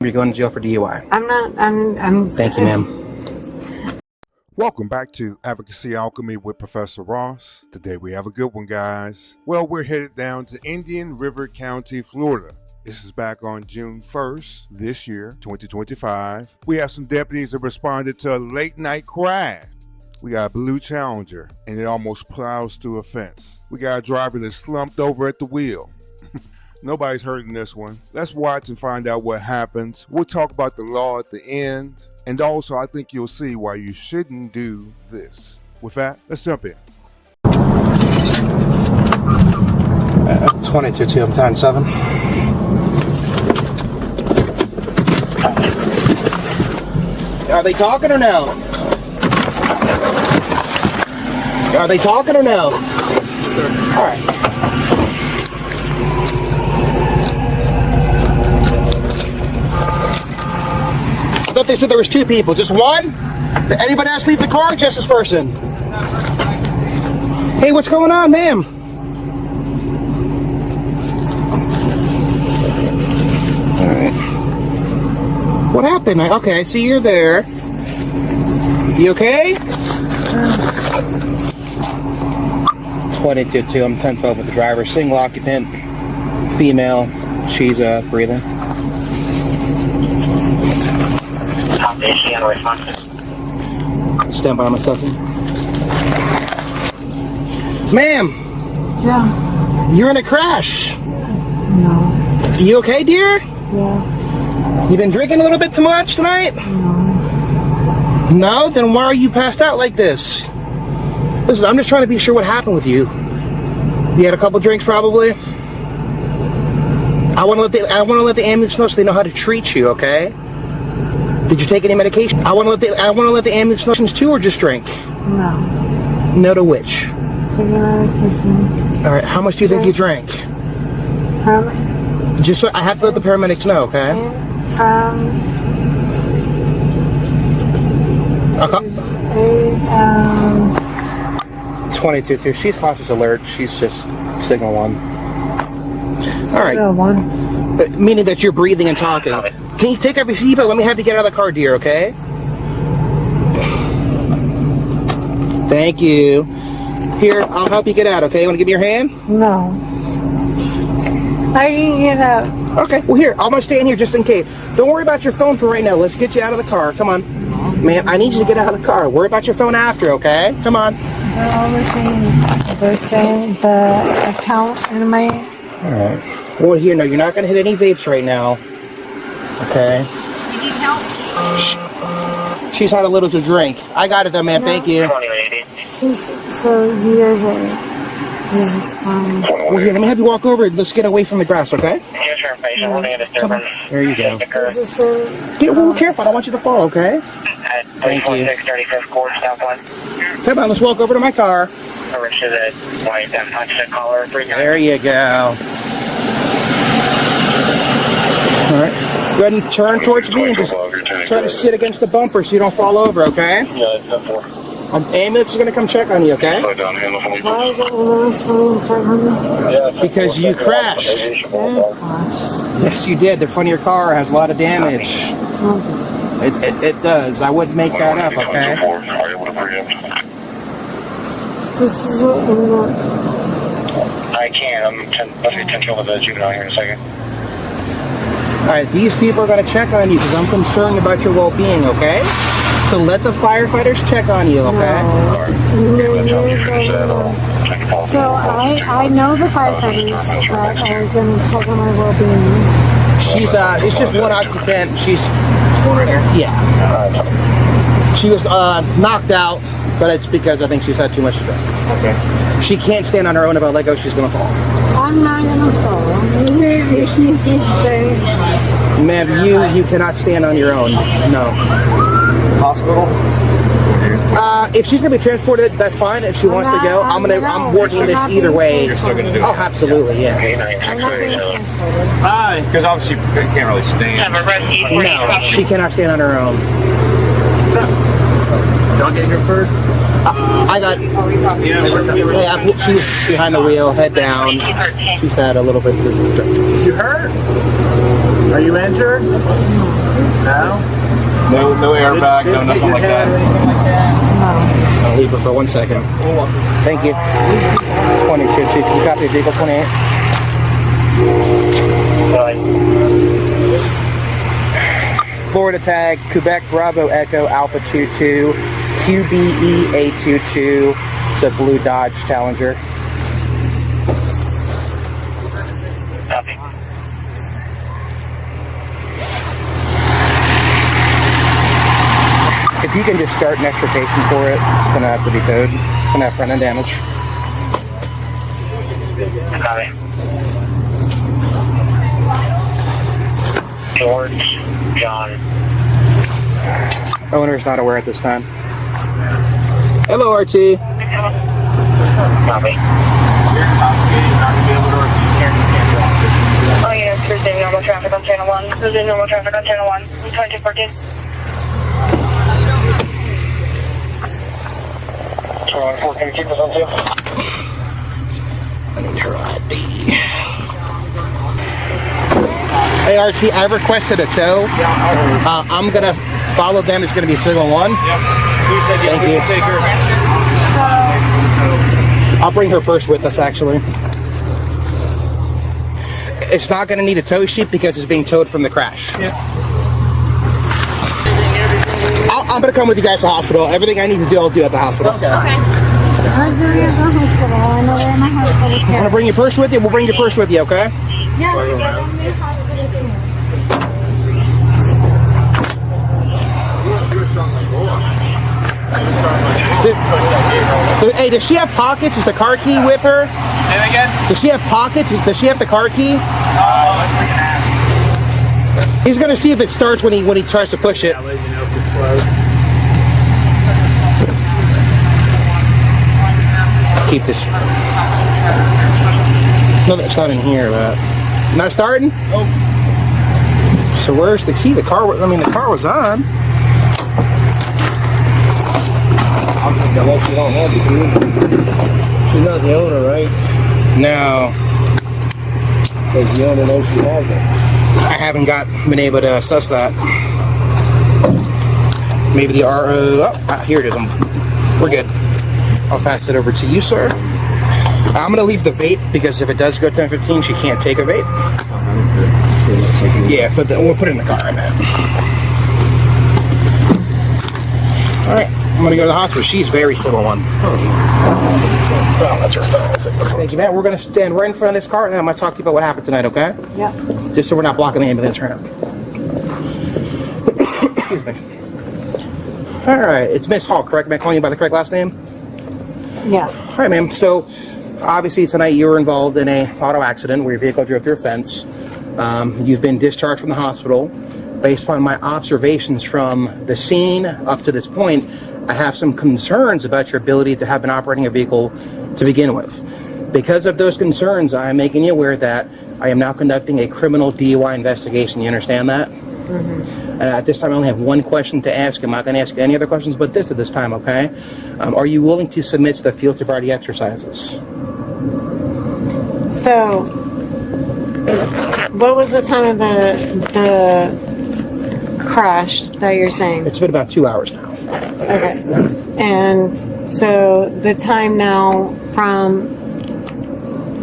You're going to jail for DUI. I'm not. Thank you, ma'am. Welcome back to Advocacy Alchemy with Professor Ross. Today we have a good one, guys. Well, we're headed down to Indian River County, Florida. This is back on June 1st this year, 2025. We have some deputies that responded to a late night crash. We got a blue Challenger and it almost plows through a fence. We got a driver that slumped over at the wheel. Nobody's hurt in this one. Let's watch and find out what happens. We'll talk about the law at the end. And also, I think you'll see why you shouldn't do this. With that, let's jump in. 22-2, I'm 10-7. Are they talking or no? Are they talking or no? All right. I thought they said there was two people. Just one? Did anybody else leave the car? Just this person? Hey, what's going on, ma'am? Alright. What happened? Okay, I see you're there. You okay? 22-2, I'm 10-12 with the driver. Single occupant, female. She's breathing. Stand by, I'm assessing. Ma'am! Yeah. You're in a crash. No. You okay, dear? Yes. You been drinking a little bit too much tonight? No. No? Then why are you passed out like this? Listen, I'm just trying to be sure what happened with you. You had a couple drinks, probably? I want to let the ambulance know so they know how to treat you, okay? Did you take any medication? I want to let the ambulance know too, or just drink? No. No to which? Taking medication. All right. How much do you think you drank? Just so I have to let the paramedics know, okay? 22-2. She's cautious alert. She's just signal 1. All right. Signal 1. Meaning that you're breathing and talking. Can you take off your seatbelt? Let me have you get out of the car, dear, okay? Thank you. Here, I'll help you get out, okay? You want to give me your hand? No. I can get out. Okay, well here, I'm going to stay in here just in case. Don't worry about your phone for right now. Let's get you out of the car. Come on. Man, I need you to get out of the car. Worry about your phone after, okay? Come on. They're all the same. They're saying the account in my... Alright. Well, here, no, you're not going to hit any vapes right now. Okay? You need help? She's had a little to drink. I got it though, ma'am. No. Thank you. So you guys are... This is fine. Well, here, let me have you walk over. Let's get away from the grass, okay? Come on. There you go. Is this a... Get real careful. I don't want you to fall, okay? Thank you. Come on, let's walk over to my car. There you go. Alright. Go ahead and turn towards me and just try to sit against the bumper so you don't fall over, okay? Yeah, it's 10-4. An ambulance is going to come check on you, okay? Why is it $500? Because you crashed. Yes, you did. The front of your car has a lot of damage. It does. I wouldn't make that up, okay? This is what we want. I can. I'm 10 with the juvenile here in a second. Alright, these people are going to check on you because I'm concerned about your well-being, okay? So let the firefighters check on you, okay? So I know the firefighters that are going to check on my well-being. She's, it's just one occupant. She's, yeah. She was knocked out, but it's because I think she's had too much to drink. Okay. She can't stand on her own. If I let go, she's going to fall. I'm not going to fall. Maybe she can say. Ma'am, you cannot stand on your own. No. Hospital? If she's gonna be transported, that's fine. If she wants to go, I'm working this either way. You're still gonna do it? Oh, absolutely, yeah. Because obviously you can't really stand. No, she cannot stand on her own. Y'all get here first? I got. Yeah, she was behind the wheel, head down. She's had a little bit. You hurt? Are you injured? No? No airbag, no nothing like that. I'll leave her for 1 second. Thank you. 22. Can you copy vehicle 28? Florida tag, Quebec Bravo Echo Alpha 22, QBE A22. It's a blue Dodge Challenger. Copy. If you can just start an extrication for it, it's going to have to be towed. It's going to have front end damage. Copy. George, John. Owner is not aware at this time. Hello, RT. Copy. Oh yeah, Thursday normal traffic on channel 1. Thursday normal traffic on channel 1. 2214. 4, can you keep us on 2? I need her ID. Hey, RT, I requested a tow. I'm going to follow them. It's going to be signal 1. Thank you. I'll bring her purse with us, actually. It's not going to need a tow sheet because it's being towed from the crash. I'm going to come with you guys to the hospital. Everything I need to do, I'll do at the hospital. Okay. I'll do it at the hospital. I know where my hospital is. Want to bring your purse with you? We'll bring your purse with you, okay? Yeah. Hey, does she have pockets? Is the car key with her? Say that again? Does she have pockets? Does she have the car key? He's gonna see if it starts when he tries to push it. Keep this. No, that's not in here. Not starting. Oh. So where's the key? The car was on. Unless you don't have the key. She's not the owner, right? No, Because the owner knows she has it. I haven't been able to assess that. Maybe the RO. Oh, here it is. We're good. I'll pass it over to you, sir. I'm gonna leave the vape because if it does go 10:15, she can't take a vape. Yeah, but we'll put it in the car, I bet. All right, I'm gonna go to the hospital. She's very civil one. Oh, that's her phone. Thank you, Matt. We're gonna stand right in front of this car, and I'm gonna talk to you about what happened tonight. Okay? Yeah. Just so we're not blocking the ambulance right now. Excuse me. All right, it's Miss Hall, correct? Am I calling you by the correct last name? Yeah. All right, ma'am. So, obviously, tonight you were involved in a auto accident where your vehicle drove through a fence. You've been discharged from the hospital. Based upon my observations from the scene up to this point, I have some concerns about your ability to have been operating a vehicle to begin with. Because of those concerns, I am making you aware that I am now conducting a criminal DUI investigation. You understand that? Mm-hmm. And at this time, I only have one question to ask. I'm not going to ask you any other questions but this at this time, okay? Are you willing to submit to the field sobriety exercises? So, what was the time of the crash that you're saying? It's been about 2 hours now. Okay. And so the time now from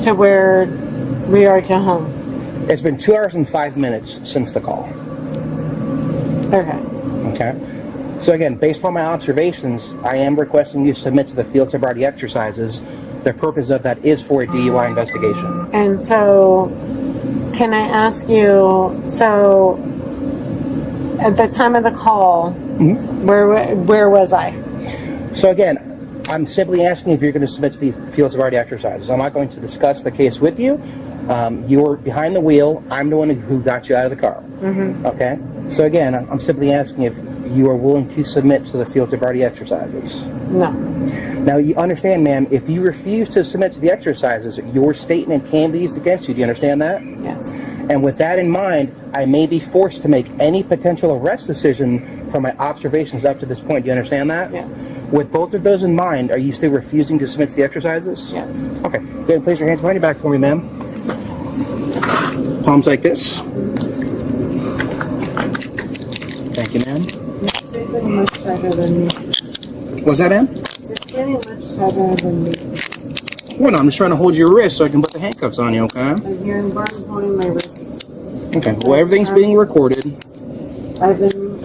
to where we are to home. It's been 2 hours and 5 minutes since the call. Okay. Okay. So again, based upon my observations, I am requesting you submit to the field sobriety exercises. The purpose of that is for a DUI investigation. And so, can I ask you, so at the time of the call, where was I? So again, I'm simply asking if you're going to submit to the field sobriety exercises. I'm not going to discuss the case with you. You're behind the wheel. I'm the one who got you out of the car. Okay? So again, I'm simply asking if you are willing to submit to the field sobriety exercises. No. Now, you understand, ma'am, if you refuse to submit to the exercises, your statement can be used against you. Do you understand that? Yes. And with that in mind, I may be forced to make any potential arrest decision from my observations up to this point. Do you understand that? Yes. With both of those in mind, are you still refusing to submit to the exercises? Yes. Okay. Go ahead and place your hands behind your back for me, ma'am. Palms like this. Thank you, ma'am. It's getting much better than me. What's that, ma'am? It's getting much better than me. Well, no, I'm just trying to hold your wrist so I can put the handcuffs on you, okay? I'm hearing Barton holding my wrist. Okay. Well, everything's being recorded. I've been,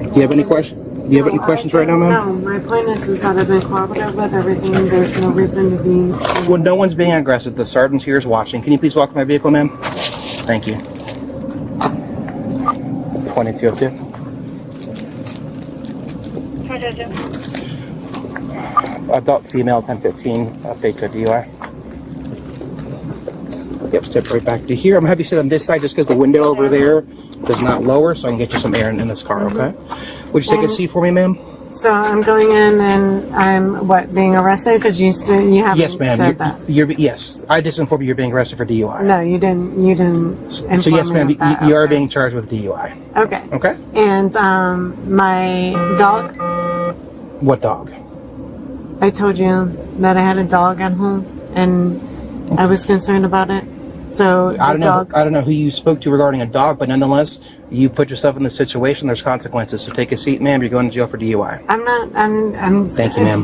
Do you have any questions? Do you have any questions right now, ma'am? No, my point is that I've been cooperative with everything. There's no reason to be. Well, no one's being aggressive. The sergeant's here is watching. Can you please walk to my vehicle, ma'am? Thank you. 2202. Adult female 1015, update to DUI. Yep, step right back to here. I'm gonna have you sit on this side just because the window over there does not lower, so I can get you some air in this car, okay? Would you take a seat for me, ma'am? So I'm going in and I'm being arrested because you haven't Yes, ma'am. said that. Yes, I just informed you you're being arrested for DUI. No, you didn't. You didn't. So yes, ma'am, inform me of that. you are Okay. being charged with DUI. Okay. Okay. And my dog. What dog? I told you that I had a dog at home, and I was concerned about it. So I the don't dog. know who you spoke to regarding a dog, but nonetheless, you put yourself in this situation. There's consequences. So take a seat, ma'am. You're going to jail for DUI. I'm not. I'm. Thank you, ma'am.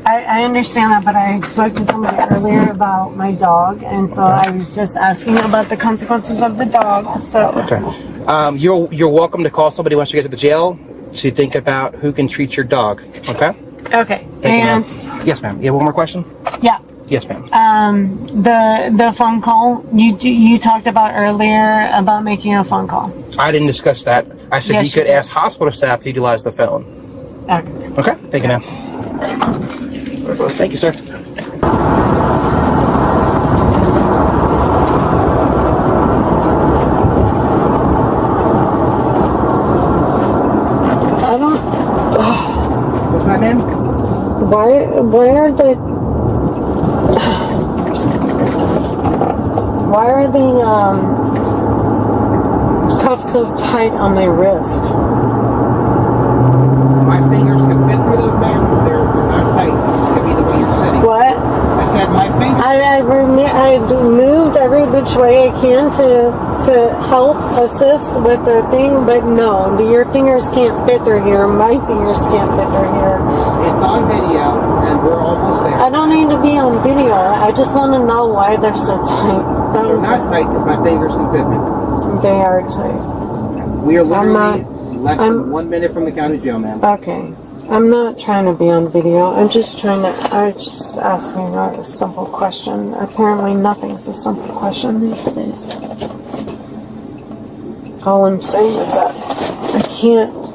I understand that, but I spoke to somebody earlier about my dog, and so I was just asking about the consequences of the dog. So Okay. You're welcome to call somebody once you get to the jail to think about who can treat your dog. Okay. okay, Thank you, and ma'am. Yes, ma'am. You have one more question? yeah. Yes, ma'am. The phone call you talked about earlier about making a phone call. I didn't discuss that. I said Yes, you could you did. ask hospital staff to utilize the phone. Okay. Okay. Thank you, ma'am. Thank you, sir. I don't. What's that, ma'am? Why are the cuffs so tight on my wrist? My fingers can fit through those, ma'am. They're not tight. This could be the way you're sitting. What? I said my fingers. I moved every which way I can to help assist with the thing, but no, your fingers can't fit through here. My fingers can't fit through here. It's on video, and we're almost there. I don't need to be on video. I just want to know why they're so tight. They're not tight because my fingers can fit them. They are tight. We are literally less I'm- than 1 minute from the county jail, ma'am. Okay. I'm not trying to be on video. I'm just asking a simple question. Apparently nothing's a simple question these days. All I'm saying is that I can't.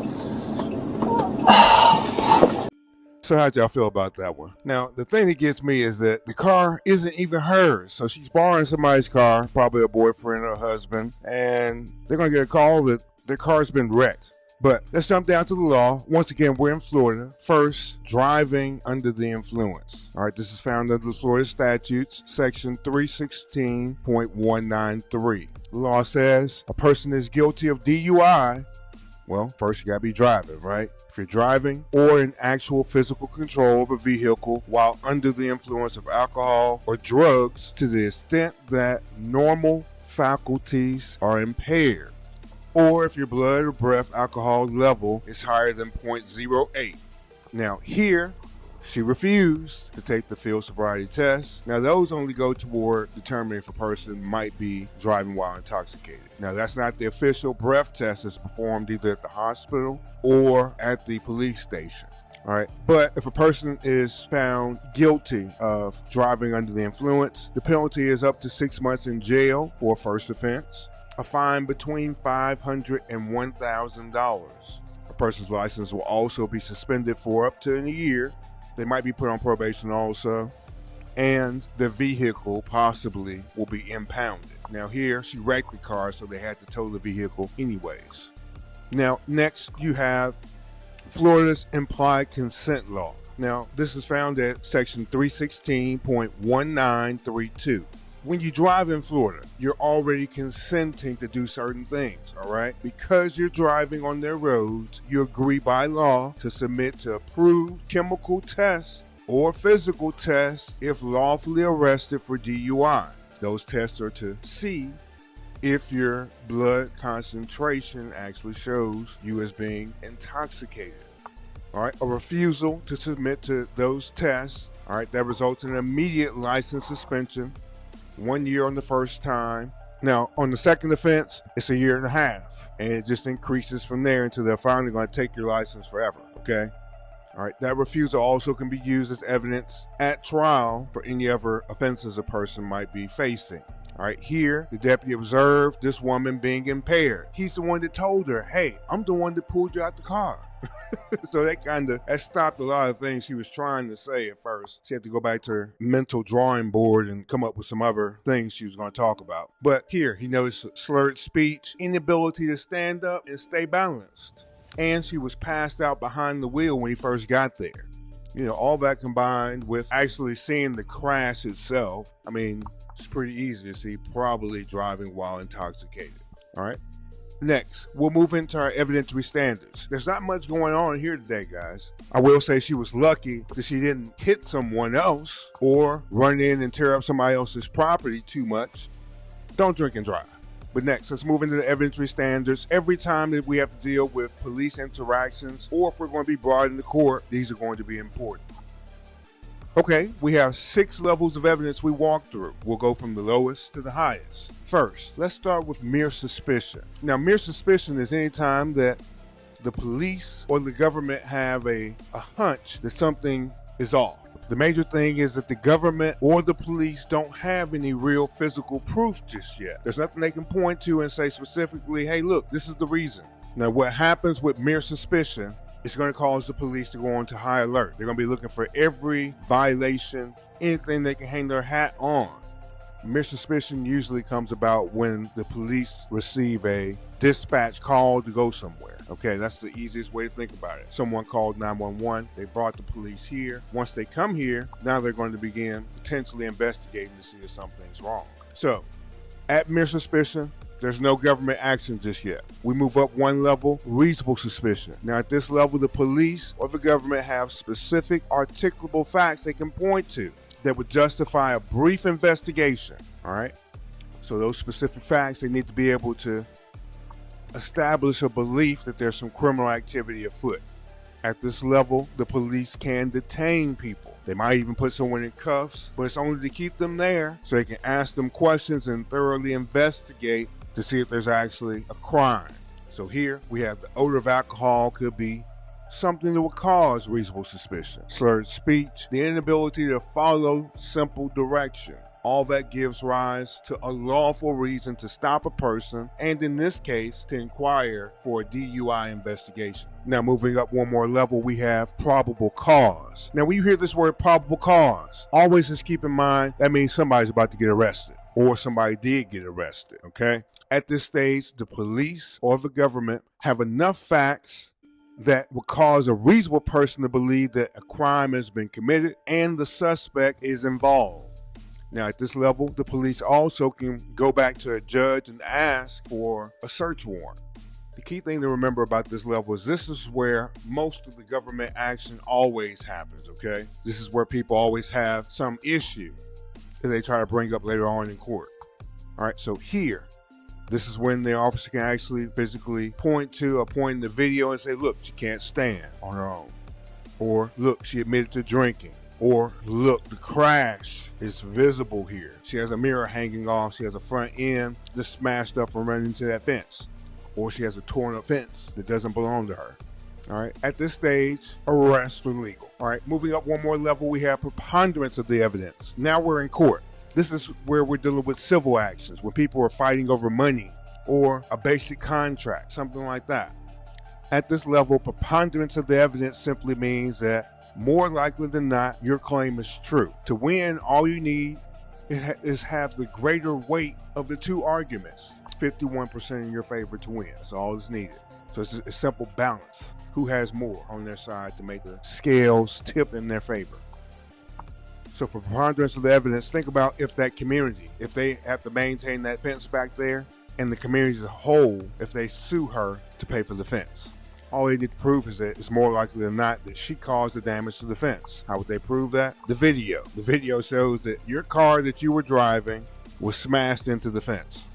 So how'd y'all feel about that one? Now, the thing that gets me is that the car isn't even hers. So she's borrowing somebody's car, probably a boyfriend or a husband, and they're going to get a call that their car's been wrecked. But let's jump down to the law. Once again, we're in Florida. First, driving under the influence. All right, this is found under the Florida statutes, section 316.193. The law says a person is guilty of DUI. Well, first you gotta be driving, right? If you're driving or in actual physical control of a vehicle while under the influence of alcohol or drugs to the extent that normal faculties are impaired, or if your blood or breath alcohol level is higher than 0.08. Now here, she refused to take the field sobriety test. Now those only go toward determining if a person might be driving while intoxicated. Now that's not the official breath test that's performed either at the hospital or at the police station. All right. But if a person is found guilty of driving under the influence, the penalty is up to 6 months in jail for a first offense, a fine between $500 and $1,000. A person's license will also be suspended for up to a year. They might be put on probation also, and the vehicle possibly will be impounded. Now here, she wrecked the car, so they had to tow the vehicle anyways. Now, next you have Florida's implied consent law. Now, this is found at section 316.1932. When you drive in Florida, you're already consenting to do certain things, all right? Because you're driving on their roads, you agree by law to submit to approved chemical tests or physical tests if lawfully arrested for DUI. Those tests are to see if your blood concentration actually shows you as being intoxicated. All right, a refusal to submit to those tests, all right, that results in an immediate license suspension, 1 year on the first time. Now, on the second offense, it's a year and a half, and it just increases from there until they're finally going to take your license forever, okay? All right, that refusal also can be used as evidence at trial for any other offenses a person might be facing. All right, here, the deputy observed this woman being impaired. He's the one that told her, hey, I'm the one that pulled you out the car. So that stopped a lot of things she was trying to say at first. She had to go back to her mental drawing board and come up with some other things she was going to talk about. But here, he noticed slurred speech, inability to stand up and stay balanced. And she was passed out behind the wheel when he first got there. You know, all that combined with actually seeing the crash itself, I mean, it's pretty easy to see probably driving while intoxicated. All right. Next, we'll move into our evidentiary standards. There's not much going on here today, guys. I will say she was lucky that she didn't hit someone else or run in and tear up somebody else's property too much. Don't drink and drive. But next, let's move into the evidentiary standards. Every time that we have to deal with police interactions or if we're going to be brought into court, these are going to be important. Okay, we have 6 levels of evidence we walk through. We'll go from the lowest to the highest. First, let's start with mere suspicion. Now, mere suspicion is any time that the police or the government have a hunch that something is off. The major thing is that the government or the police don't have any real physical proof just yet. There's nothing they can point to and say specifically, hey, look, this is the reason. Now, what happens with mere suspicion, it's going to cause the police to go on to high alert. They're going to be looking for every violation, anything they can hang their hat on. Mere suspicion usually comes about when the police receive a dispatch call to go somewhere. Okay, that's the easiest way to think about it. Someone called 911, they brought the police here. Once they come here, now they're going to begin potentially investigating to see if something's wrong. So, at mere suspicion, there's no government action just yet. We move up one level, reasonable suspicion. Now at this level, the police or the government have specific articulable facts they can point to that would justify a brief investigation, all right? So those specific facts, they need to be able to establish a belief that there's some criminal activity afoot. At this level, the police can detain people. They might even put someone in cuffs, but it's only to keep them there so they can ask them questions and thoroughly investigate to see if there's actually a crime. So here we have the odor of alcohol could be something that will cause reasonable suspicion. Slurred speech, the inability to follow simple direction. All that gives rise to a lawful reason to stop a person, and in this case, to inquire for a DUI investigation. Now, moving up one more level, we have probable cause. Now, when you hear this word probable cause, always just keep in mind that means somebody's about to get arrested, or somebody did get arrested, okay? At this stage, the police or the government have enough facts that will cause a reasonable person to believe that a crime has been committed and the suspect is involved. Now, at this level, the police also can go back to a judge and ask for a search warrant. The key thing to remember about this level is this is where most of the government action always happens, okay? This is where people always have some issue that they try to bring up later on in court. All right, so here, this is when the officer can actually physically point to a point in the video and say, look, she can't stand on her own. Or, look, she admitted to drinking. Or, look, the crash is visible here. She has a mirror hanging off. She has a front end just smashed up from running into that fence. Or she has a torn up fence that doesn't belong to her. All right, at this stage, arrests are legal. All right, moving up one more level, we have preponderance of the evidence. Now we're in court. This is where we're dealing with civil actions, when people are fighting over money or a basic contract, something like that. At this level, preponderance of the evidence simply means that more likely than not, your claim is true. To win, all you need is have the greater weight of the two arguments, 51% in your favor to win. That's all that's needed. So it's a simple balance. Who has more on their side to make the scales tip in their favor? So for preponderance of the evidence, think about if that community, if they have to maintain that fence back there, and the community as a whole, if they sue her to pay for the fence. All they need to prove is that it's more likely than not that she caused the damage to the fence. How would they prove that? The video. The video shows that your car that you were driving was smashed into the fence.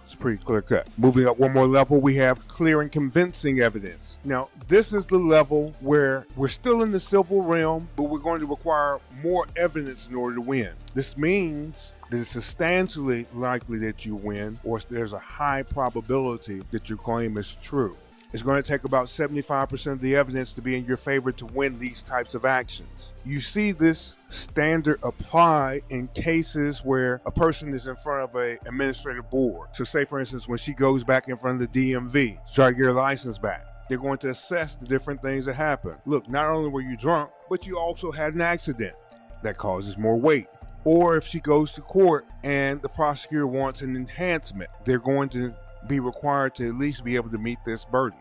It's pretty clear cut. Moving up one more level, we have clear and convincing evidence. Now, this is the level where we're still in the civil realm, but we're going to require more evidence in order to win. This means that it's substantially likely that you win, or there's a high probability that your claim is true. It's going to take about 75% of the evidence to be in your favor to win these types of actions. You see this standard apply in cases where a person is in front of an administrative board. So say, for instance, when she goes back in front of the DMV to try to get her license back, they're going to assess the different things that happen. Look, not only were you drunk, but you also had an accident. That causes more weight. Or if she goes to court and the prosecutor wants an enhancement, they're going to be required to at least be able to meet this burden.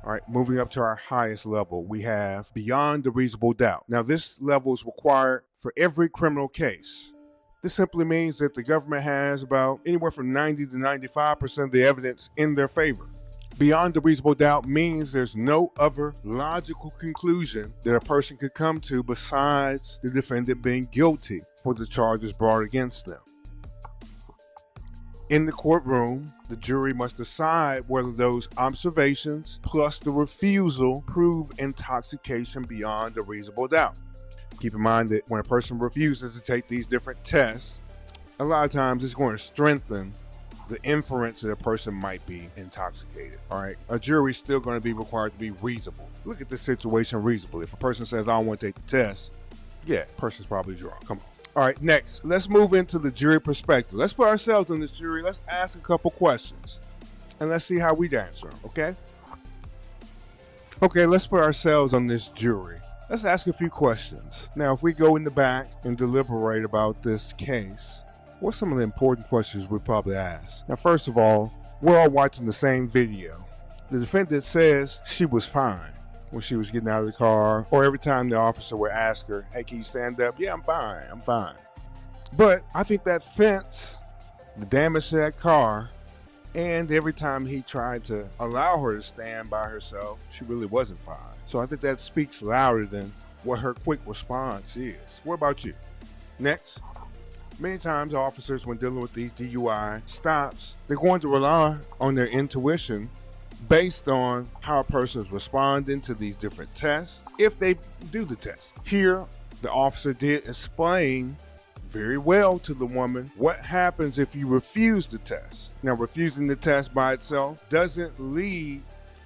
All right, moving up to our highest level, we have beyond a reasonable doubt. Now, this level is required for every criminal case. This simply means that the government has about anywhere from 90 to 95% of the evidence in their favor. Beyond a reasonable doubt means there's no other logical conclusion that a person could come to besides the defendant being guilty for the charges brought against them. In the courtroom, the jury must decide whether those observations plus the refusal prove intoxication beyond a reasonable doubt. Keep in mind that when a person refuses to take these different tests, a lot of times it's going to strengthen the inference that a person might be intoxicated. All right, a jury is still going to be required to be reasonable. Look at this situation reasonably. If a person says, I don't want to take the test, yeah, the person's probably drunk. Come on. All right, next, let's move into the jury perspective. Let's put ourselves in this jury. Let's ask a couple questions, and let's see how we'd answer them, okay? Okay, let's put ourselves on this jury. Let's ask a few questions. Now, if we go in the back and deliberate about this case, what's some of the important questions we'd probably ask? Now, first of all, we're all watching the same video. The defendant says she was fine when she was getting out of the car, or every time the officer would ask her, hey, can you stand up? Yeah, I'm fine. But I think that fence, the damage to that car, and every time he tried to allow her to stand by herself, she really wasn't fine. So I think that speaks louder than what her quick response is. What about you? Next. Many times officers, when dealing with these DUI stops, they're going to rely on their intuition based on how a person is responding to these different tests, if they do the test. Here, the officer did explain very well to the woman what happens if you refuse the test. Now, refusing the test by itself doesn't lead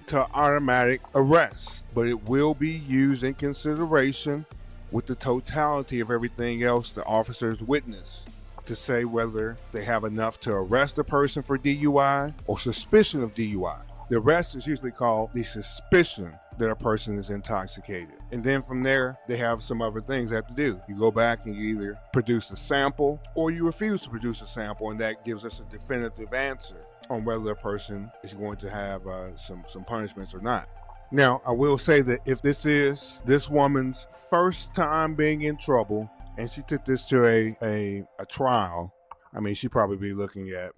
to automatic arrest, but it will be used in consideration with the totality of everything else the officers witness to say whether they have enough to arrest a person for DUI or suspicion of DUI. The arrest is usually called the suspicion that a person is intoxicated. And then from there, they have some other things they have to do. You go back and you either produce a sample or you refuse to produce a sample, and that gives us a definitive answer on whether a person is going to have some punishments or not. Now, I will say that if this is this woman's first time being in trouble and she took this to a trial, I mean, she'd probably be looking at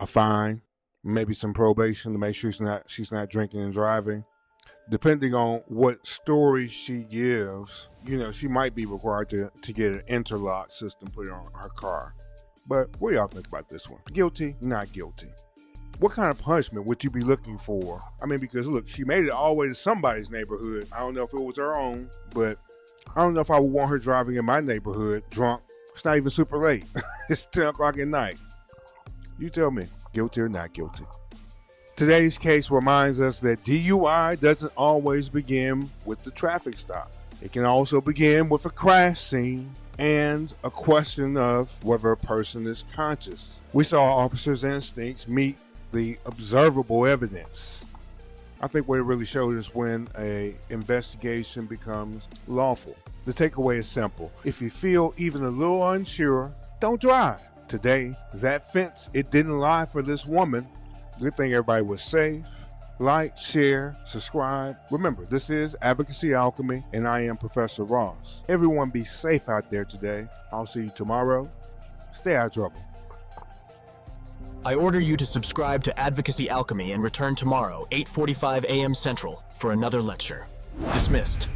a fine, maybe some probation to make sure she's not drinking and driving. Depending on what story she gives, you know, she might be required to get an interlock system put on her car. But what do y'all think about this one? Guilty, not guilty? What kind of punishment would you be looking for? I mean, because look, she made it all the way to somebody's neighborhood. I don't know if it was her own, but I don't know if I would want her driving in my neighborhood drunk. It's not even super late. It's 10 o'clock at night. You tell me, guilty or not guilty? Today's case reminds us that DUI doesn't always begin with the traffic stop. It can also begin with a crash scene and a question of whether a person is conscious. We saw officers' instincts meet the observable evidence. I think what it really showed is when an investigation becomes lawful. The takeaway is simple. If you feel even a little unsure, don't drive. Today, that fence, it didn't lie for this woman. Good thing everybody was safe. Like, share, subscribe. Remember, this is Advocacy Alchemy, and I am Professor Ross. Everyone be safe out there today. I'll see you tomorrow. Stay out of trouble. I order you to subscribe to Advocacy Alchemy and return tomorrow, 8:45 a.m. Central, for another lecture. Dismissed.